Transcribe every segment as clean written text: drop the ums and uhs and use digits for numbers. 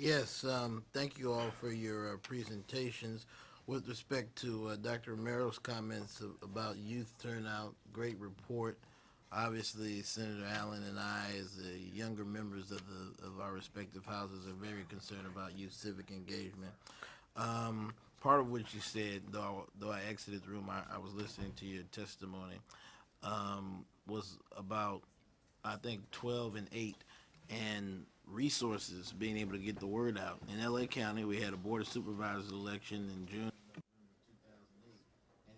Yes, thank you all for your presentations. With respect to Dr. Romero's comments about youth turnout, great report. Obviously, Senator Allen and I, as the younger members of our respective houses, are very concerned about youth civic engagement. Part of what you said, though I exited the room, I was listening to your testimony, was about I think 12 and 8 and resources being able to get the word out. In LA County, we had a Board of Supervisors election in June and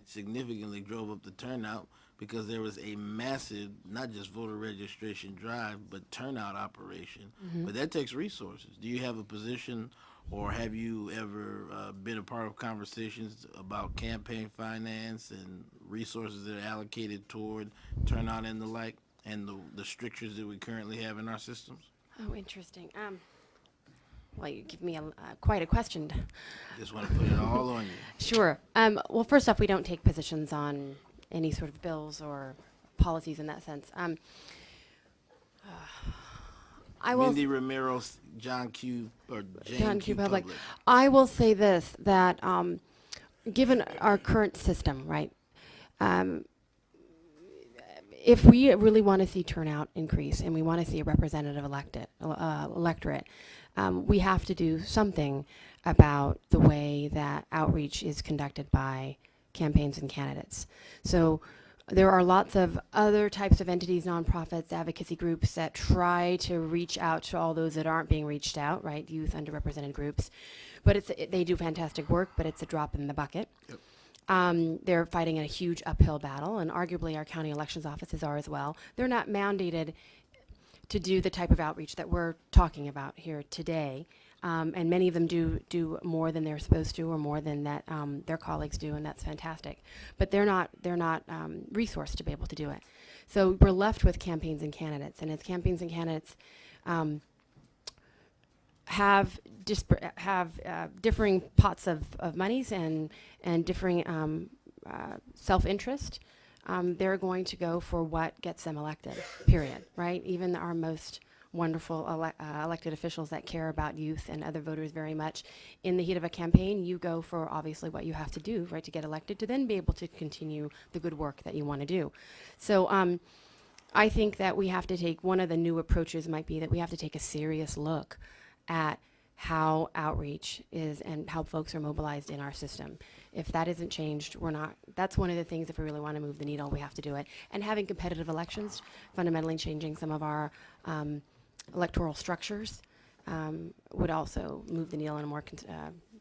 it significantly drove up the turnout because there was a massive, not just voter registration drive, but turnout operation. But that takes resources. Do you have a position or have you ever been a part of conversations about campaign finance and resources that are allocated toward turnout and the like, and the strictures that we currently have in our systems? Oh, interesting. Well, you give me quite a question. Just want to put it all on you. Sure. Well, first off, we don't take positions on any sort of bills or policies in that sense. I will. Mindy Romero, John Q. or John Jane Q. Q. Public. Public. I will say this, that given our current system, right, um, if we really want to see turnout increase and we want to see a representative electorate, we have to do something about the way that outreach is conducted by campaigns and candidates. So there are lots of other types of entities, nonprofits, advocacy groups that try to reach out to all those that aren't being reached out, right? Youth, underrepresented groups. But they do fantastic work, but it's a drop in the bucket. Yep. They're fighting a huge uphill battle, and arguably our county elections offices are as well. They're not mandated to do the type of outreach that we're talking about here today. And many of them do more than they're supposed to, or more than that their colleagues do, and that's fantastic. But they're not resourced to be able to do it. So we're left with campaigns and candidates, and as campaigns and candidates have differing pots of monies and differing self-interest, they're going to go for what gets them elected, period, right? Even our most wonderful elected officials that care about youth and other voters very much, in the heat of a campaign, you go for obviously what you have to do, right, to get elected, to then be able to continue the good work that you want to do. So I think that we have to take, one of the new approaches might be that we have to take a serious look at how outreach is and how folks are mobilized in our system. If that isn't changed, that's one of the things, if we really want to move the needle, we have to do it. And having competitive elections, fundamentally changing some of our electoral structures, would also move the needle in a more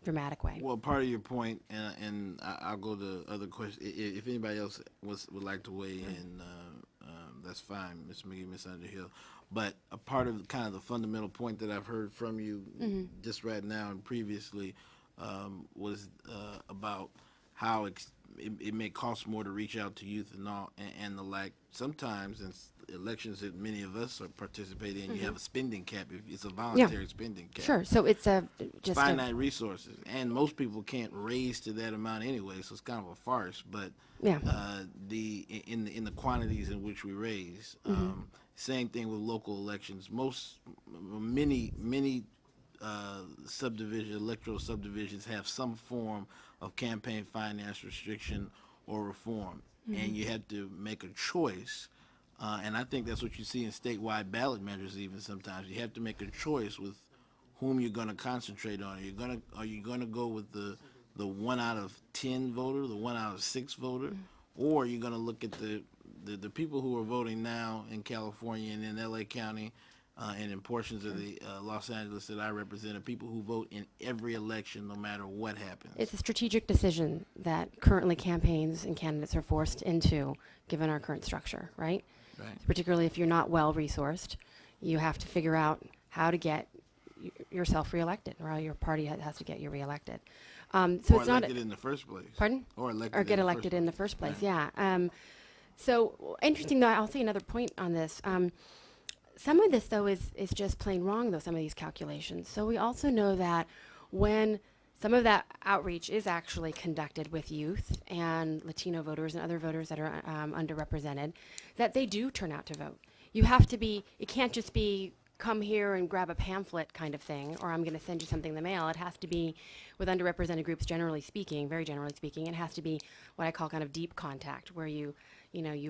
dramatic way. Well, part of your point, and I'll go to other questions. If anybody else would like to weigh in, that's fine, Ms. McGee, Ms. Underhill. But a part of kind of the fundamental point that I've heard from you just right now and previously was about how it may cost more to reach out to youth and all and the like. Sometimes in elections that many of us are participating in, you have a spending cap. It's a voluntary spending cap. Sure. So it's just finite resources, and most people can't raise to that amount anyway, so it's kind of a farce. But Yeah. In the quantities in which we raise, same thing with local elections. Many electoral subdivisions have some form of campaign finance restriction or reform, and you have to make a choice. And I think that's what you see in statewide ballot measures. Even sometimes you have to make a choice with whom you're going to concentrate on. Are you going to go with the 1 out of 10 voter, the 1 out of 6 voter, or are you going to look at the people who are voting now in California and in LA County and in portions of the Los Angeles that I represent, people who vote in every election no matter what happens? It's a strategic decision that currently campaigns and candidates are forced into, given our current structure, right? Right. Particularly if you're not well resourced, you have to figure out how to get yourself reelected, or your party has to get you reelected. So Or it's not elected in the first place. Pardon? Or Get elected in the first place. Right. Yeah. So interesting though. I'll say another point on this. Some of this though is just plain wrong though. Some of these calculations. So we also know that when some of that outreach is actually conducted with youth and Latino voters and other voters that are underrepresented, that they do turn out to vote. You have to be. It can't just be come here and grab a pamphlet kind of thing, or I'm going to send you something in the mail. It has to be with underrepresented groups, generally speaking, very generally speaking. It has to be what I call kind of deep contact, where you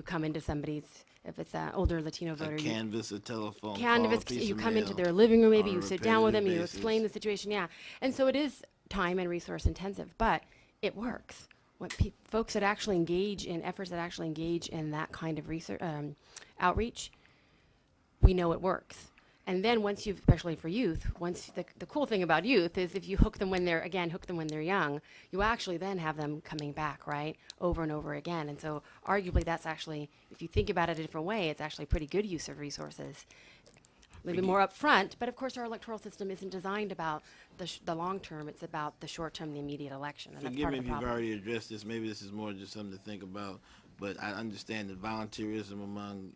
come into somebody's, if it's an older Latino A voter, canvas, a telephone call, a canvas, piece you of come into mail their living room, maybe on a you sit down with them, repetitive you explain basis. the situation, yeah. And so it is time and resource intensive, but it works. What folks that actually engage in efforts that actually engage in that kind of research, outreach, we know it works. And then once you've, especially for youth, once the cool thing about youth is if you hook them when they're young, you actually then have them coming back, right, over and over again. And so arguably that's actually, if you think about it a different way, it's actually pretty good use of resources. A little bit more upfront, but of course our electoral system isn't designed about the long term. It's about the short term, the immediate election, and that's Forgive part me of if the you've problem. already addressed this. Maybe this is more just something to think about. But I understand that volunteerism among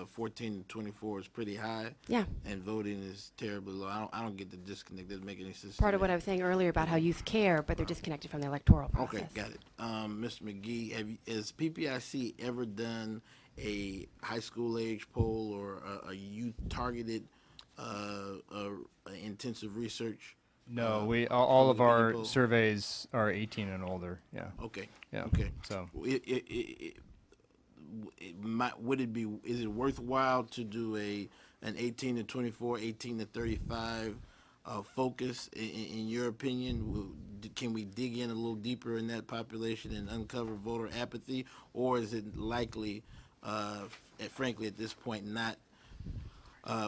14 to 24 is pretty high, Yeah, and voting is terribly low. I don't get the disconnect. Doesn't make any sense part to of what me. I was saying earlier about how youth care, but they're disconnected from the electoral Okay, process. got it. Mr. McGee, has PPIC ever done a high school age poll or a youth targeted intensive research? No, we all of public opinion our poll? surveys are 18 and older. Yeah, Okay. yeah. Okay. So Would it be, is it worthwhile to do an 18 to 24, 18 to 35 focus in your opinion? Can we dig in a little deeper in that population and uncover voter apathy, or is it likely, frankly at this point, not,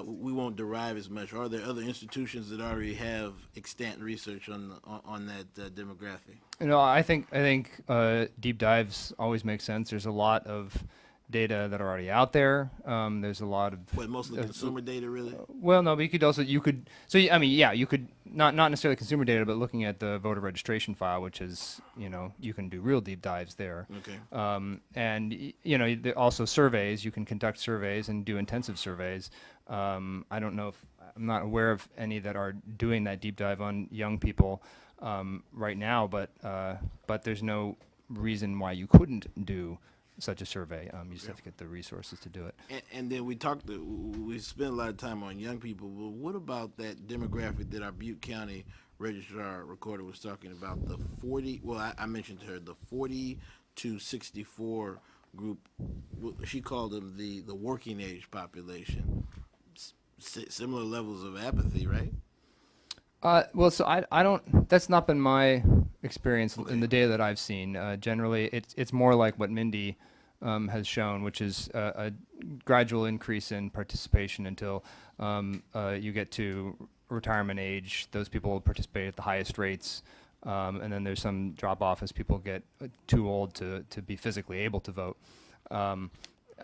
we won't derive as much? Are there other institutions that already have extant research on that demographic? I think deep dives always make sense. There's a lot of data that are already out there. There's a lot of What, mostly consumer data, really? well, no, but I mean, yeah, you could not necessarily consumer data, but looking at the voter registration file, which is, you can do real deep dives there. Okay. And also surveys. You can conduct surveys and do intensive surveys. I don't know if I'm not aware of any that are doing that deep dive on young people right now, but there's no reason why you couldn't do such a survey. You just have to get the resources to do it. And then we spent a lot of time on young people. Well, what about that demographic that our Butte County registrar recorder was talking about? The 40, well, I mentioned to her the 40 to 64 group. She called them the working age population. Similar levels of apathy, right? Well, so I don't. That's not been my experience in the data that I've seen. Generally, it's more like what Mindy has shown, which is a gradual increase in participation until you get to retirement age. Those people participate at the highest rates, and then there's some drop off as people get too old to be physically able to vote.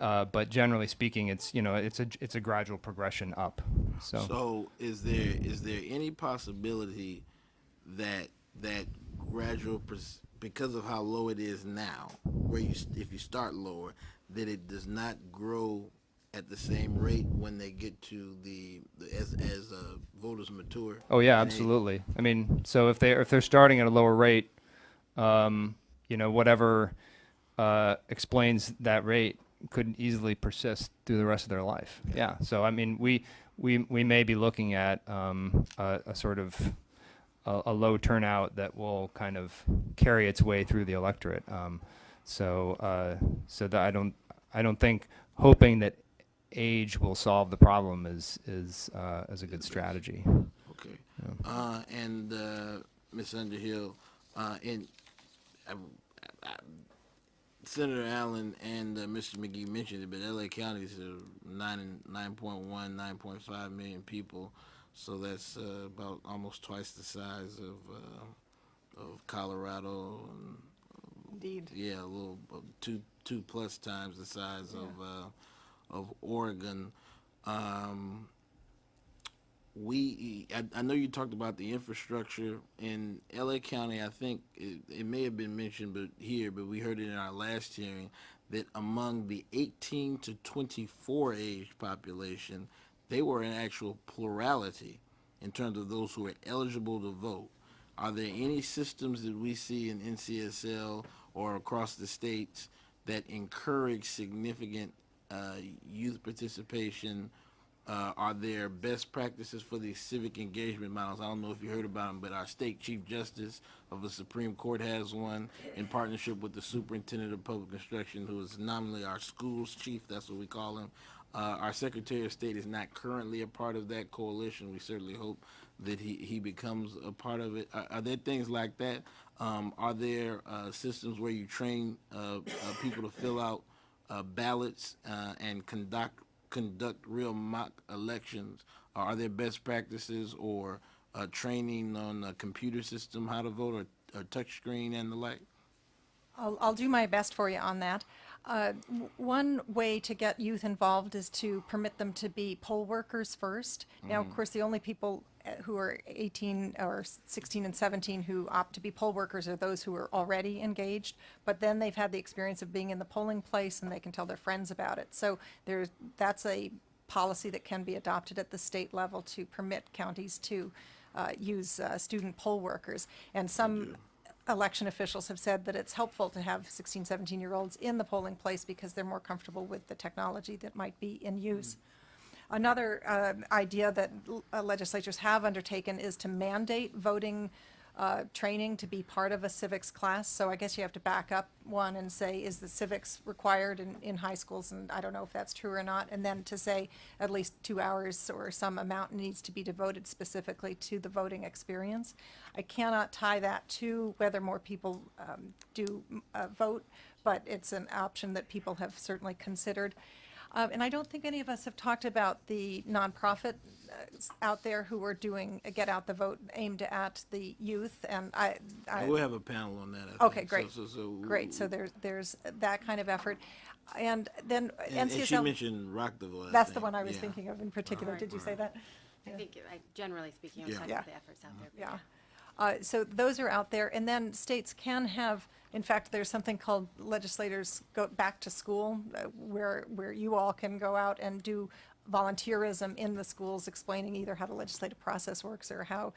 But generally speaking, it's a gradual progression up. So is there any possibility that gradual because of how low it is now, where if you start lower, that it does not grow at the same rate when they get to as voters mature? Oh yeah, in age? absolutely. I mean, so if they're starting at a lower rate, whatever explains that rate could easily persist through the rest of their life. Yeah. So I mean, we may be looking at a sort of a low turnout that will kind of carry its way through the electorate. So that I don't think hoping that age will solve the problem is a good strategy. Okay. And Ms. Underhill, in I, I, Senator Allen and Mr. McGee mentioned it, but LA County is 9.1, 9.5 million people, so that's about almost twice the size of Colorado. And, Indeed. yeah, a little two plus times the size of Oregon. I know you talked about the infrastructure in LA County. I think it may have been mentioned, but we heard it in our last hearing that among the 18 to 24 age population, they were an actual plurality in terms of those who are eligible to vote. Are there any systems that we see in NCSL or across the states that encourage significant youth participation Are there best practices for these civic engagement models? I don't know if you heard about them, but our state chief justice of the Supreme Court has one in partnership with the superintendent of public instruction, who is nominally our schools chief. That's what we call him. Our Secretary of State is not currently a part of that coalition. We certainly hope that he becomes a part of it. Are there things like that? Are there systems where you train people to fill out ballots and conduct real mock elections? Are there best practices or training on a computer system, how to vote, or touch screen and the like? I'll do my best for you on that. One way to get youth involved is to permit them to be poll workers first. Now, of course, the only people who are 18 or 16 and 17 who opt to be poll workers are those who are already engaged, but then they've had the experience of being in the polling place and they can tell their friends about it. So that's a policy that can be adopted at the state level to permit counties to use student poll workers. And some election officials have said that it's helpful to have 16, 17-year-olds in the polling place because they're more comfortable with the technology that might be in use. Another idea that legislatures have undertaken is to mandate voting training to be part of a civics class. So I guess you have to back up one and say, is the civics required in high schools? And I don't know if that's true or not. And then to say at least 2 hours or some amount needs to be devoted specifically to the voting experience. I cannot tie that to whether more people do vote, but it's an option that people have certainly considered. And I don't think any of us have talked about the nonprofit out there who are doing a Get Out the Vote aimed at the youth. And We'll have a panel on that. I Okay, think. great. Great. So there's that kind of effort. And then And she NCSL, mentioned Rockville. that's the one I was thinking of in particular. Right. Did you say that? I think, generally speaking, I'm Yeah. talking Yeah. about the efforts out there. Yeah. So those are out there, and then states can have, in fact, there's something called Legislators Go Back to School, where you all can go out and do volunteerism in the schools, explaining either how the legislative process works or how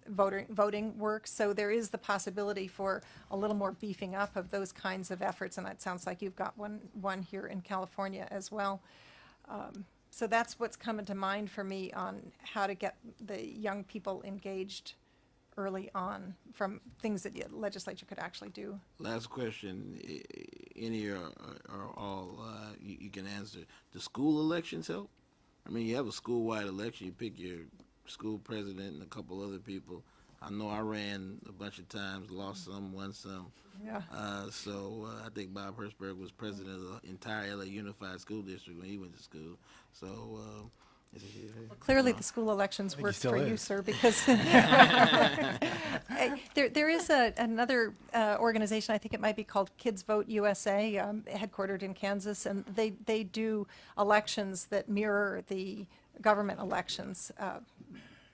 voting works. So there is the possibility for a little more beefing up of those kinds of efforts, and it sounds like you've got one here in California as well. So that's what's coming to mind for me on how to get the young people engaged early on from things that the legislature could actually do. Last question, any or all, you can answer. Do school elections help? I mean, you have a school-wide election, you pick your school president and a couple other people. I know I ran a bunch of times, lost some, won some. Yeah. So I think Bob Hertzberg was president of the entire LA Unified School District when he went to school. So Clearly, the school elections he work still for you, is. sir, because there is another organization, I think it might be called Kids Vote USA, headquartered in Kansas, and they do elections that mirror the government elections.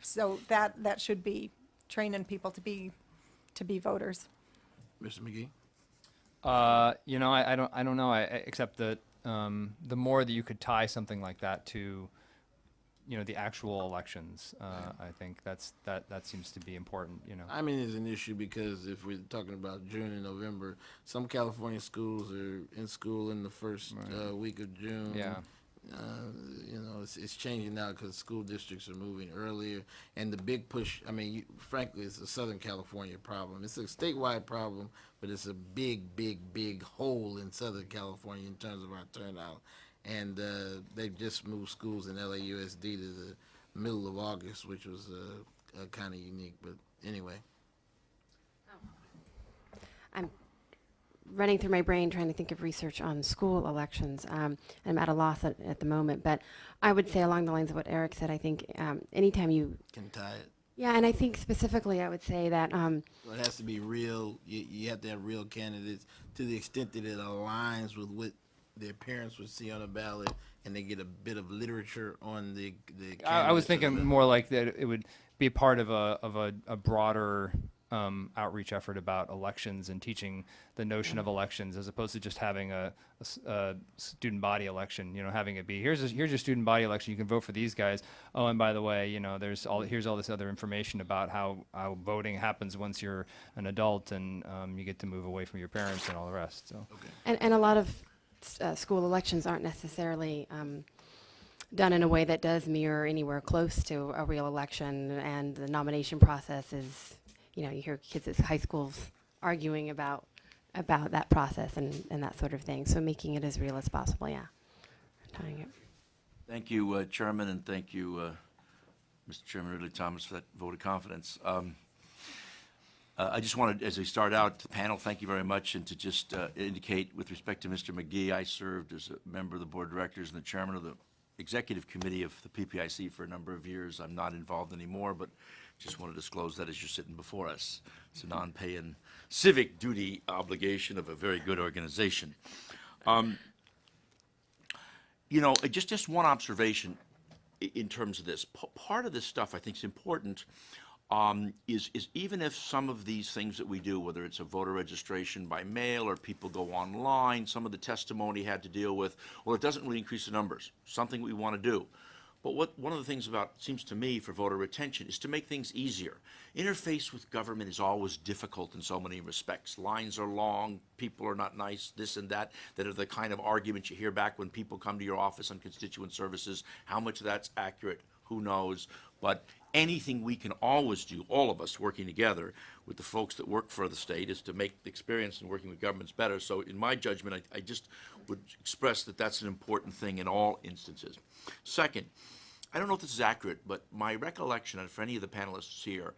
So that should be training people to be voters. Mr. McGee? I don't know. Except that the more that you could tie something like that to, the actual elections, I think that seems to be important. I mean, it's an issue because if we're talking about June and November, some California schools are in school in the first week of June. Yeah. It's changing now because school districts are moving earlier. And the big push, I mean, frankly, it's a Southern California problem. It's a statewide problem, but it's a big, big, big hole in Southern California in terms of our turnout. And they've just moved schools in LAUSD to the middle of August, which was kind of unique. But anyway. I'm running through my brain trying to think of research on school elections. I'm at a loss at the moment, but I would say along the lines of what Eric said, I think anytime you... Can tie it. Yeah, and I think specifically I would say that... Well, it has to be real. You have to have real candidates to the extent that it aligns with what their parents would see on a ballot, and they get a bit of literature on the I was candidates thinking of more like that it would be part of a broader outreach effort about elections and teaching the notion of elections as opposed to just having a student body election. Having it be here's your student body election. You can vote for these guys. Oh, and by the way, here's all this other information about how voting happens once you're an adult and you get to move away from your parents and all the rest. So Okay. And a lot of school elections aren't necessarily done in a way that does mirror anywhere close to a real election, and the nomination process is, you hear kids at high schools arguing about that process and that sort of thing. So making it as real as possible, yeah. Tying it. Thank you, Chairman, and thank you, Mr. Chairman Ridley Thomas, for that vote of confidence. I just wanted, as we start out, the panel, thank you very much, and to just indicate with respect to Mr. McGee, I served as a member of the Board of Directors and the Chairman of the Executive Committee of the PPIC for a number of years. I'm not involved anymore, but just want to disclose that as you're sitting before us. It's a non-paying civic duty obligation of a very good organization. Just one observation in terms of this. Part of this stuff I think is important. Is even if some of these things that we do, whether it's a voter registration by mail or people go online, some of the testimony had to deal with, well, it doesn't really increase the numbers, something we want to do. But one of the things about, seems to me, for voter retention is to make things easier. Interface with government is always difficult in so many respects. Lines are long, people are not nice, this and that are the kind of arguments you hear back when people come to your office on constituent services. How much of that's accurate, who knows? But anything we can always do, all of us working together with the folks that work for the state, is to make the experience in working with governments better. So in my judgment, I just would express that that's an important thing in all instances. Second, I don't know if this is accurate, but my recollection, and for any of the panelists here,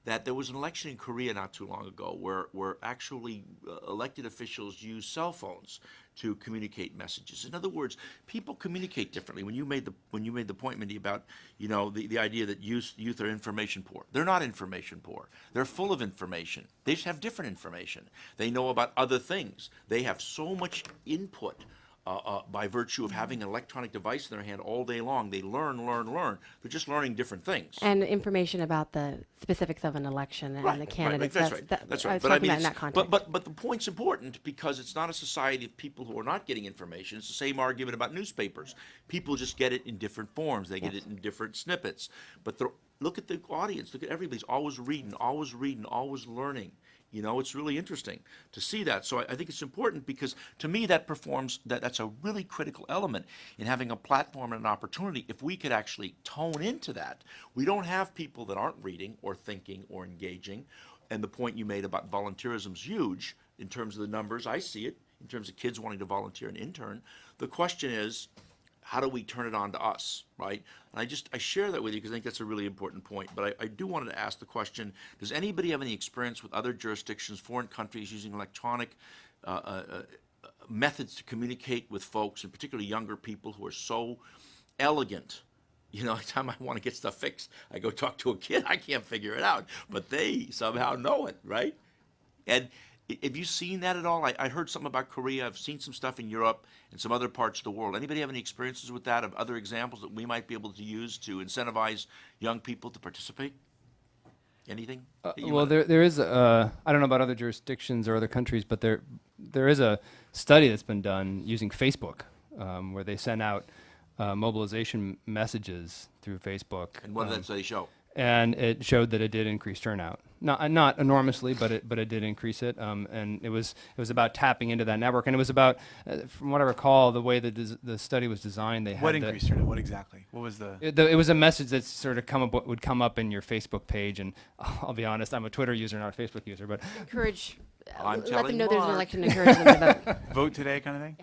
that there was an election in Korea not too long ago where actually elected officials used cell phones to communicate messages. In other words, people communicate differently. When you made the point, Mindy, about the idea that youth are information poor, they're not information poor. They're full of information. They just have different information. They know about other things. They have so much input. By virtue of having an electronic device in their hand all day long, they learn. They're just learning different things. And information about the specifics of an election and the candidates. That's right. That's right. I was But talking about in that context. But the point's important because it's not a society of people who are not getting information. It's the same argument about newspapers. People just get it in different forms. They get it in different snippets. But look at the audience. Look at everybody's always reading, always learning. It's really interesting to see that. So I think it's important because, to me, that's a really critical element in having a platform and an opportunity. If we could actually tone into that, we don't have people that aren't reading or thinking or engaging. And the point you made about volunteerism is huge in terms of the numbers. I see it in terms of kids wanting to volunteer and intern. The question is, how do we turn it on to us, right? And I share that with you because I think that's a really important point. But I do want to ask the question, does anybody have any experience with other jurisdictions, foreign countries, using electronic methods to communicate with folks, and particularly younger people who are so elegant? Every time I want to get stuff fixed, I go talk to a kid. I can't figure it out, but they somehow know it, right? And have you seen that at all? I heard something about Korea. I've seen some stuff in Europe and some other parts of the world. Anybody have any experiences with that, of other examples that we might be able to use to incentivize young people to participate? Anything? Well, there is. I don't know about other jurisdictions or other countries, but there is a study that's been done using Facebook, where they send out mobilization messages through Facebook. And what did that say show? And it showed that it did increase turnout. Not enormously, but it did increase it. And it was about tapping into that network. And it was about, from what I recall, the way the study was designed. They had what increased turnout? What exactly? What was the? It was a message that sort of would come up in your Facebook page. And I'll be honest, I'm a Twitter user, not a Facebook user. But Encourage. I'm Let them telling know there's an Mark. election. Encourage them to vote. Vote today kind of thing?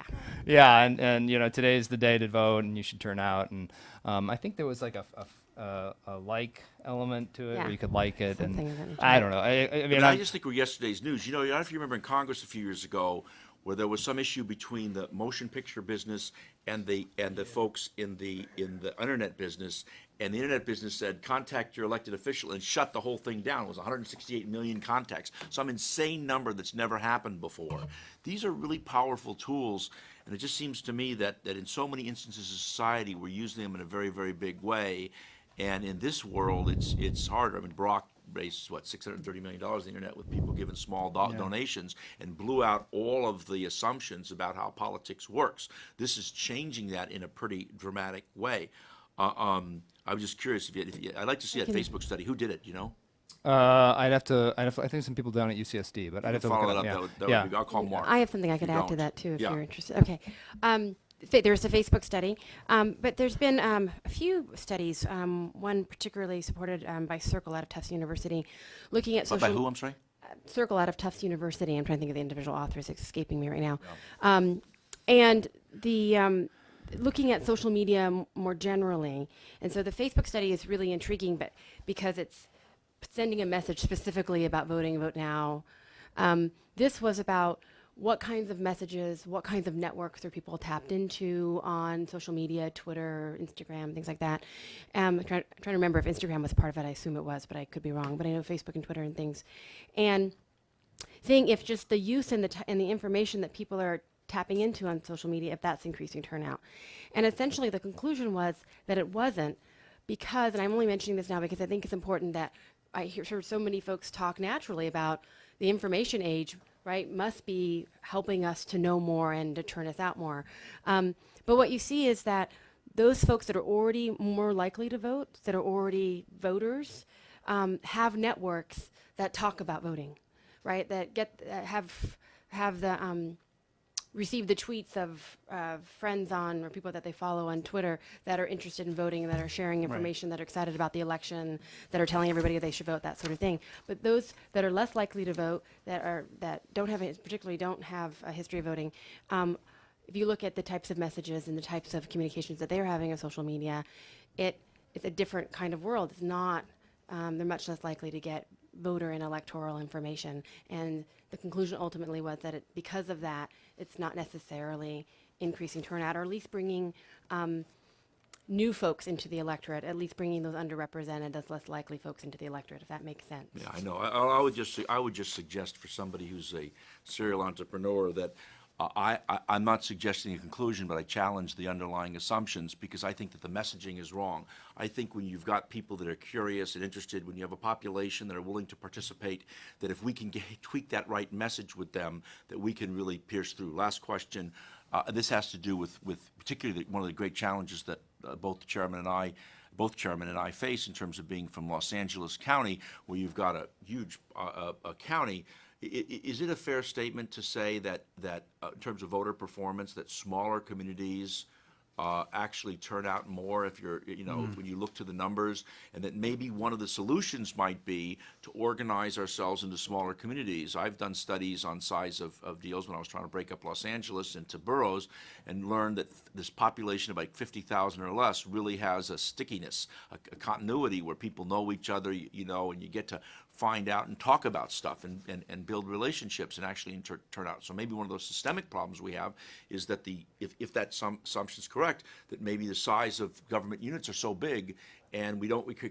yeah, and today is the day to vote, and you should turn out. And I think there was like a like element to it, Yeah. where you could like it, Something and of that nature. I don't know. I mean, I just think we're yesterday's news. I don't know if you remember in Congress a few years ago where there was some issue between the motion picture business and the folks in the internet business, and the internet business said, contact your elected official, and shut the whole thing down. It was 168 million contacts, some insane number that's never happened before. These are really powerful tools, and it just seems to me that in so many instances of society, we're using them in a very, very big way. And in this world, it's harder. I mean, Brock raised, $630 million on the internet with people giving small donations, and blew out all of the assumptions about how politics works. This is changing that in a pretty dramatic way. I was just curious I'd like to see that Facebook study. Who did it? I'd have to. I think some people down at UCSD, but I'd have to Follow look that it up. up. That would be. I'll call Mark. I have something I could You add to don't. that too, if Yeah. you're interested. Okay. There's a Facebook study, but there's been a few studies. One particularly supported by Circle out of Tufts University, looking at But social. by who, I'm sorry? Circle out of Tufts University. I'm trying to think of the individual authors. It's escaping me right now. And the looking at social media more generally, and so the Facebook study is really intriguing, but because it's sending a message specifically about voting, vote now. This was about what kinds of messages, what kinds of networks are people tapped into on social media, Twitter, Instagram, things like that. I'm trying to remember if Instagram was part of it. I assume it was, but I could be wrong. But I know Facebook and Twitter and things. And seeing if just the use and the information that people are tapping into on social media, if that's increasing turnout. And essentially the conclusion was that it wasn't, because, and I'm only mentioning this now because I think it's important that I hear so many folks talk naturally about the information age, right, must be helping us to know more and to turn us out more. But what you see is that those folks that are already more likely to vote, that are already voters, have networks that talk about voting, right? That have the receive the tweets of friends on or people that they follow on Twitter that are interested in voting, that are sharing information, that are excited about the election, that are telling everybody they should vote, that sort of thing. But those that are less likely to vote, that don't have particularly don't have a history of voting, if you look at the types of messages and the types of communications that they're having on social media, it's a different kind of world. It's not. They're much less likely to get voter and electoral information. And the conclusion ultimately was that because of that, it's not necessarily increasing turnout, or at least bringing new folks into the electorate, at least bringing those underrepresented, those less likely folks into the electorate, if that makes sense. Yeah, I know. I would just suggest for somebody who's a serial entrepreneur that I'm not suggesting a conclusion, but I challenge the underlying assumptions, because I think that the messaging is wrong. I think when you've got people that are curious and interested, when you have a population that are willing to participate, that if we can tweak that right message with them, that we can really pierce through. Last question. This has to do with particularly one of the great challenges that both the chairman and I face in terms of being from Los Angeles County, where you've got a huge county. Is it a fair statement to say that in terms of voter performance, that smaller communities actually turn out more if you're, when you look to the numbers, and that maybe one of the solutions might be to organize ourselves into smaller communities? I've done studies on size of deals when I was trying to break up Los Angeles into boroughs, and learned that this population of like 50,000 or less really has a stickiness, a continuity where people know each other, and you get to find out and talk about stuff and build relationships and actually turn out. So maybe one of those systemic problems we have is that if that assumption is correct, that maybe the size of government units are so big, and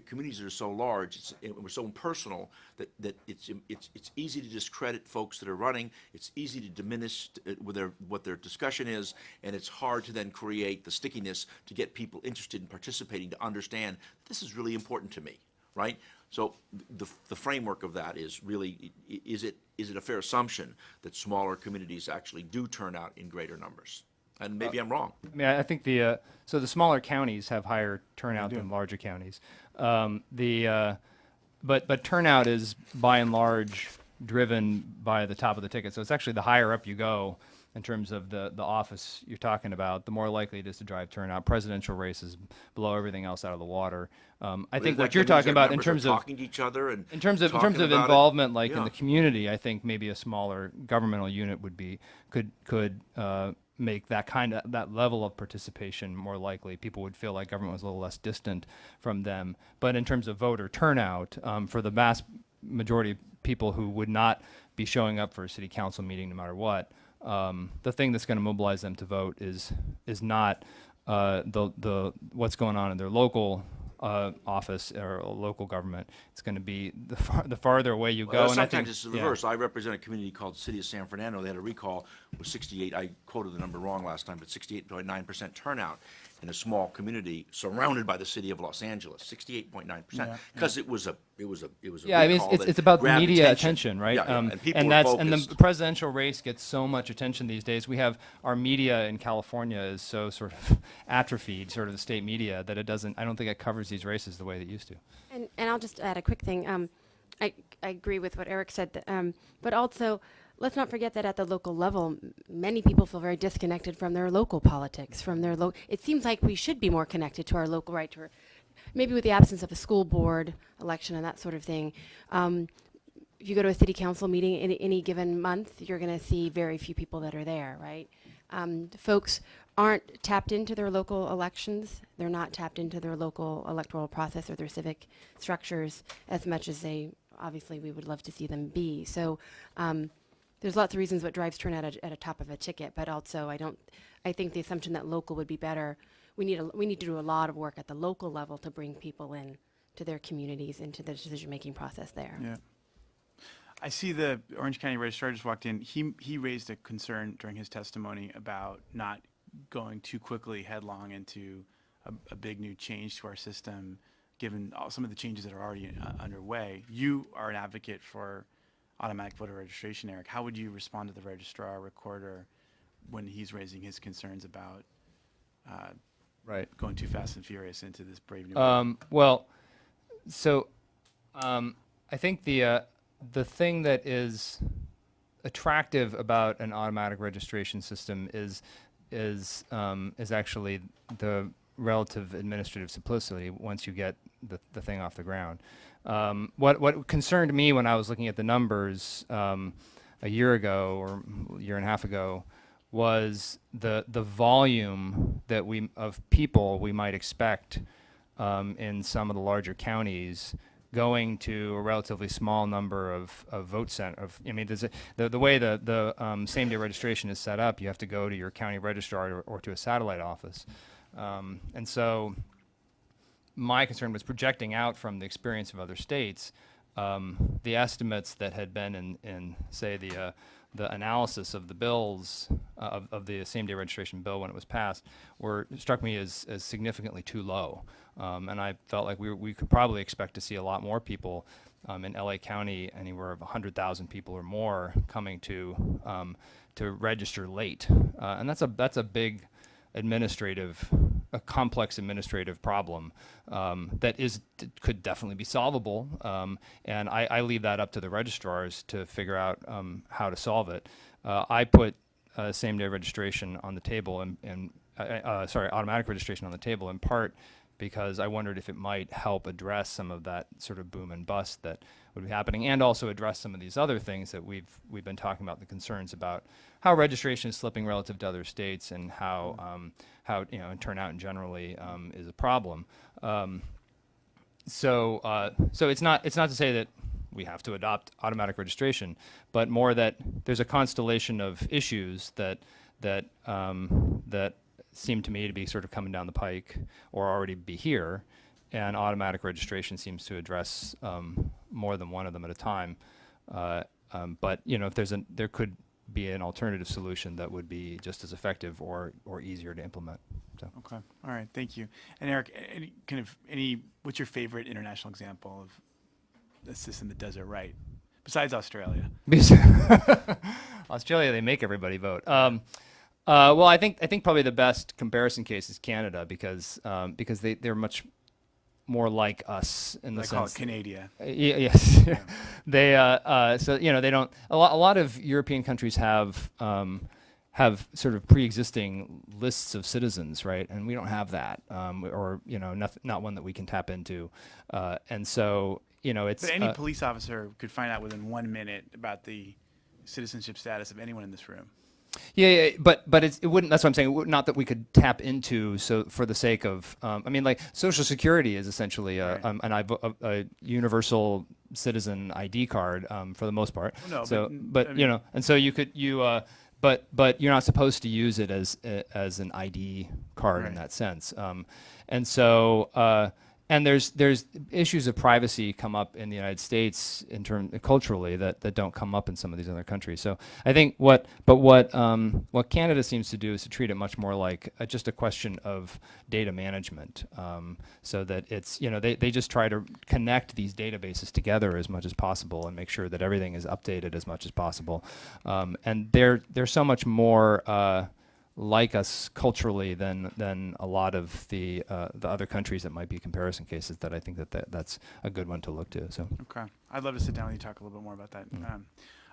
communities are so large, we're so impersonal that it's easy to discredit folks that are running. It's easy to diminish what their discussion is, and it's hard to then create the stickiness to get people interested in participating, to understand this is really important to me, right? So the framework of that is really, is it a fair assumption that smaller communities actually do turn out in greater numbers? And maybe I'm wrong. I mean, I think the smaller counties have higher turnout than larger counties. But turnout is by and large driven by the top of the ticket. So it's actually the higher up you go in terms of the office you're talking about, the more likely it is to drive turnout. Presidential races blow everything else out of the water. I think what you're talking about in terms of talking to each other and in terms of talking about involvement, it. like in Yeah. the community, I think maybe a smaller governmental unit could make that level of participation more likely. People would feel like government was a little less distant from them. But in terms of voter turnout, for the vast majority of people who would not be showing up for a city council meeting no matter what, the thing that's going to mobilize them to vote is not the what's going on in their local office or local government. It's going to be the farther away you go. Sometimes and I think it's the reverse. I represent a community called the City of San Fernando. They had a recall with 68, I quoted the number wrong last time, but 68.9% turnout in a small community surrounded by the city of Los Angeles. 68.9%, because it was a Yeah, I mean, recall that it's about grabbed media attention, right? Yeah, and people and were the focused. presidential race gets so much attention these days. We have our media in California is so sort of atrophied, sort of the state media, that I don't think it covers these races the way that it used to. And I'll just add a quick thing. I agree with what Eric said, but also let's not forget that at the local level, many people feel very disconnected from their local politics, from their it seems like we should be more connected to our local right to, maybe with the absence of a school board election and that sort of thing. If you go to a city council meeting in any given month, you're going to see very few people that are there, right? Folks aren't tapped into their local elections. They're not tapped into their local electoral process or their civic structures as much as obviously we would love to see them be. So there's lots of reasons what drives turnout at a top of a ticket, but also I think the assumption that local would be better, we need to do a lot of work at the local level to bring people in to their communities, into the decision-making process there. Yeah. I see the Orange County Registrar just walked in. He raised a concern during his testimony about not going too quickly headlong into a big new change to our system, given some of the changes that are already underway. You are an advocate for automatic voter registration, Eric. How would you respond to the registrar recorder when he's raising his concerns about Right. going too fast and furious into this brave new world? Well, so I think the thing that is attractive about an automatic registration system is actually the relative administrative simplicity once you get the thing off the ground. What concerned me when I was looking at the numbers a year ago or a year and a half ago was the volume of people we might expect in some of the larger counties going to a relatively small number of vote centers. I mean, the way the same-day registration is set up, you have to go to your county registrar or to a satellite office. And so my concern was projecting out from the experience of other states, the estimates that had been in say, the analysis of the bills, of the same-day registration bill when it was passed, struck me as significantly too low. And I felt like we could probably expect to see a lot more people in LA County, anywhere of 100,000 people or more coming to register late. And that's a big a complex administrative problem that could definitely be solvable. And I leave that up to the registrars to figure out how to solve it. I put same-day registration on the table automatic registration on the table in part because I wondered if it might help address some of that sort of boom and bust that would be happening, and also address some of these other things that we've been talking about, the concerns about how registration is slipping relative to other states and how and turnout in generally is a problem. So it's not to say that we have to adopt automatic registration, but more that there's a constellation of issues that seem to me to be sort of coming down the pike or already be here, and automatic registration seems to address more than one of them at a time. But if there could be an alternative solution that would be just as effective or easier to implement. So. Okay. All right. Thank you. And Eric, what's your favorite international example of a system that does it right, besides Australia? Australia, they make everybody vote. Well, I think probably the best comparison case is Canada because they're much more like us in the sense. I call it Canada. Yes, Yeah. They so they don't. A lot of European countries have sort of pre-existing lists of citizens, right? And we don't have that, or not one that we can tap into, and so it's. But any police officer could find out within 1 minute about the citizenship status of anyone in this room. Yeah, but it wouldn't. That's what I'm saying. Not that we could tap into. So for the sake of, like Social Security is essentially a universal citizen ID card for the most part. Well, no, so, but and so but you're not supposed to use it as an ID card in that sense. And so. And there's issues of privacy come up in the United States culturally that don't come up in some of these other countries. So I think what Canada seems to do is to treat it much more like just a question of data management. So that it's they just try to connect these databases together as much as possible and make sure that everything is updated as much as possible. And they're so much more. Like us culturally than a lot of the other countries that might be comparison cases, that I think that's a good one to look to. So Okay, I'd love to sit down with you and talk a little bit more about that.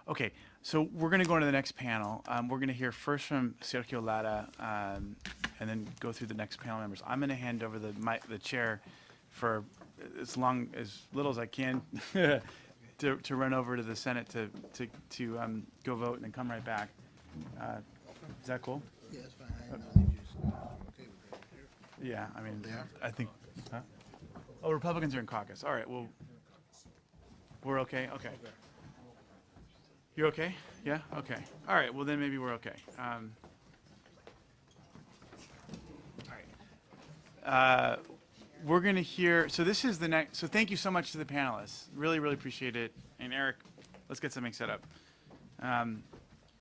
Okay, so we're going to go into the next panel. We're going to hear first from Sergio Lara, and then go through the next panel members. I'm going to hand over the chair for as little as I can to run over to the Senate to go vote and then come right back. Is that cool? Yeah, that's fine. I didn't know that you okay with that. Yeah, I mean, They are? I think. Huh? Oh, Republicans are in caucus. All right, well, we're okay. Okay. You're okay? Yeah. Okay. All right. Well, then maybe we're okay. All right. We're gonna hear. So this is the next. So thank you so much to the panelists. Really, really appreciate it. And Eric, let's get something set up.